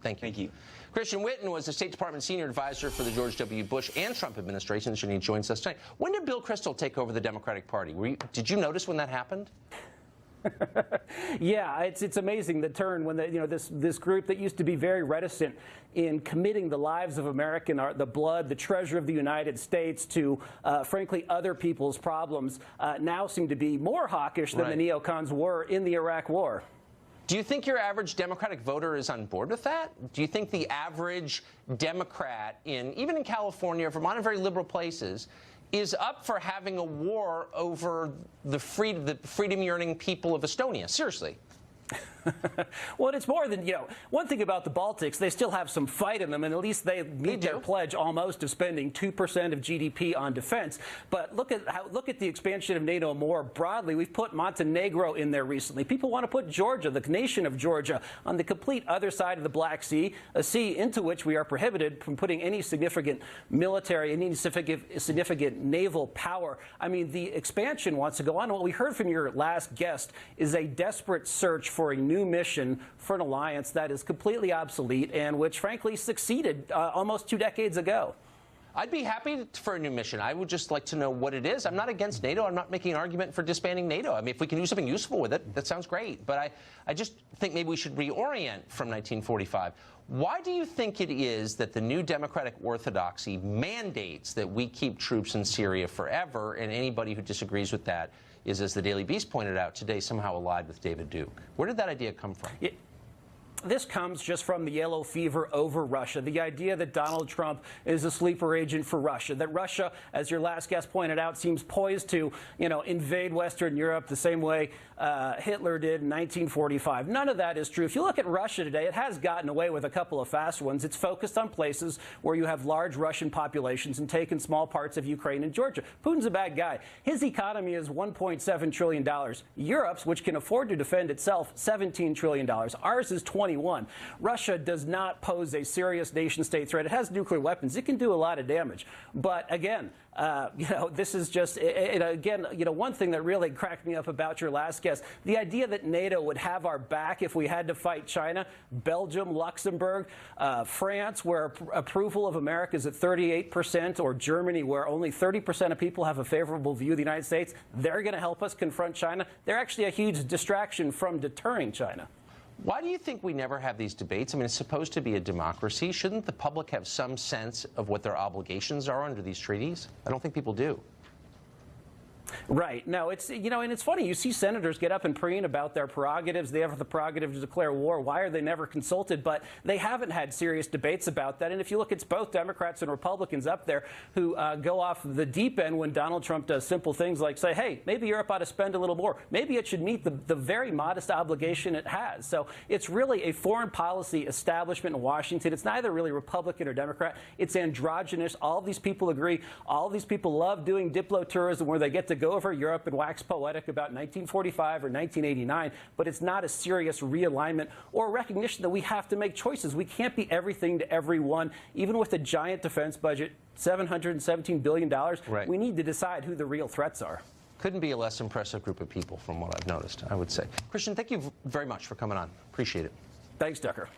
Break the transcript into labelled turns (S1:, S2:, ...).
S1: Thank you.
S2: Thank you.
S1: Christian Whitten was the State Department senior advisor for the George W. Bush and Trump administrations, and he joins us tonight. When did Bill Kristol take over the Democratic Party? Did you notice when that happened?
S3: Yeah, it's amazing the turn when this group that used to be very reticent in committing the lives of American, the blood, the treasure of the United States to, frankly, other people's problems, now seem to be more hawkish than the neocons were in the Iraq War.
S1: Do you think your average Democratic voter is on board with that? Do you think the average Democrat, even in California, Vermont, and very liberal places, is up for having a war over the freedom-yearning people of Estonia? Seriously.
S3: Well, it's more than, one thing about the Baltics, they still have some fight in them, and at least they meet their pledge almost of spending 2% of GDP on defense. But look at the expansion of NATO more broadly. We've put Montenegro in there recently. People want to put Georgia, the nation of Georgia, on the complete other side of the Black Sea, a sea into which we are prohibited from putting any significant military, any significant naval power. I mean, the expansion wants to go on. What we heard from your last guest is a desperate search for a new mission for an alliance that is completely obsolete and which, frankly, succeeded almost 2 decades ago.
S1: I'd be happy for a new mission. I would just like to know what it is. I'm not against NATO. I'm not making an argument for disbanding NATO. I mean, if we can do something useful with it, that sounds great. But I just think maybe we should reorient from 1945. Why do you think it is that the new democratic orthodoxy mandates that we keep troops in Syria forever, and anybody who disagrees with that is, as the Daily Beast pointed out today, somehow allied with David Duke? Where did that idea come from?
S3: This comes just from the yellow fever over Russia, the idea that Donald Trump is a sleeper agent for Russia, that Russia, as your last guest pointed out, seems poised to, invade Western Europe the same way Hitler did in 1945. None of that is true. If you look at Russia today, it has gotten away with a couple of fast ones. It's focused on places where you have large Russian populations and taken small parts of Ukraine and Georgia. Putin's a bad guy. His economy is $1.7 trillion. Europe's, which can afford to defend itself, $17 trillion. Ours is 21. Russia does not pose a serious nation-state threat. It has nuclear weapons. It can do a lot of damage. But again, this is just, again, one thing that really cracked me up about your last guest, the idea that NATO would have our back if we had to fight China, Belgium, Luxembourg, France, where approval of America is at 38%, or Germany, where only 30% of people have a favorable view of the United States, they're going to help us confront China. They're actually a huge distraction from deterring China.
S1: Why do you think we never have these debates? I mean, it's supposed to be a democracy. Shouldn't the public have some sense of what their obligations are under these treaties? I don't think people do.
S3: Right. No, it's, and it's funny. You see senators get up and preen about their prerogatives. They have the prerogative to declare war. Why are they never consulted? But they haven't had serious debates about that. And if you look, it's both Democrats and Republicans up there who go off the deep end when Donald Trump does simple things like say, hey, maybe Europe ought to spend a little more. Maybe it should meet the very modest obligation it has. So it's really a foreign policy establishment in Washington. It's neither really Republican or Democrat. It's androgynous. All of these people agree. All of these people love doing diplo-tourism where they get to go over Europe and wax poetic about 1945 or 1989, but it's not a serious realignment or recognition that we have to make choices. We can't be everything to everyone, even with a giant defense budget, $717 billion.
S1: Right.
S3: We need to decide who the real threats are.
S1: Couldn't be a less impressive group of people from what I've noticed, I would say. Christian, thank you very much for coming on. Appreciate it.
S3: Thanks, Tucker.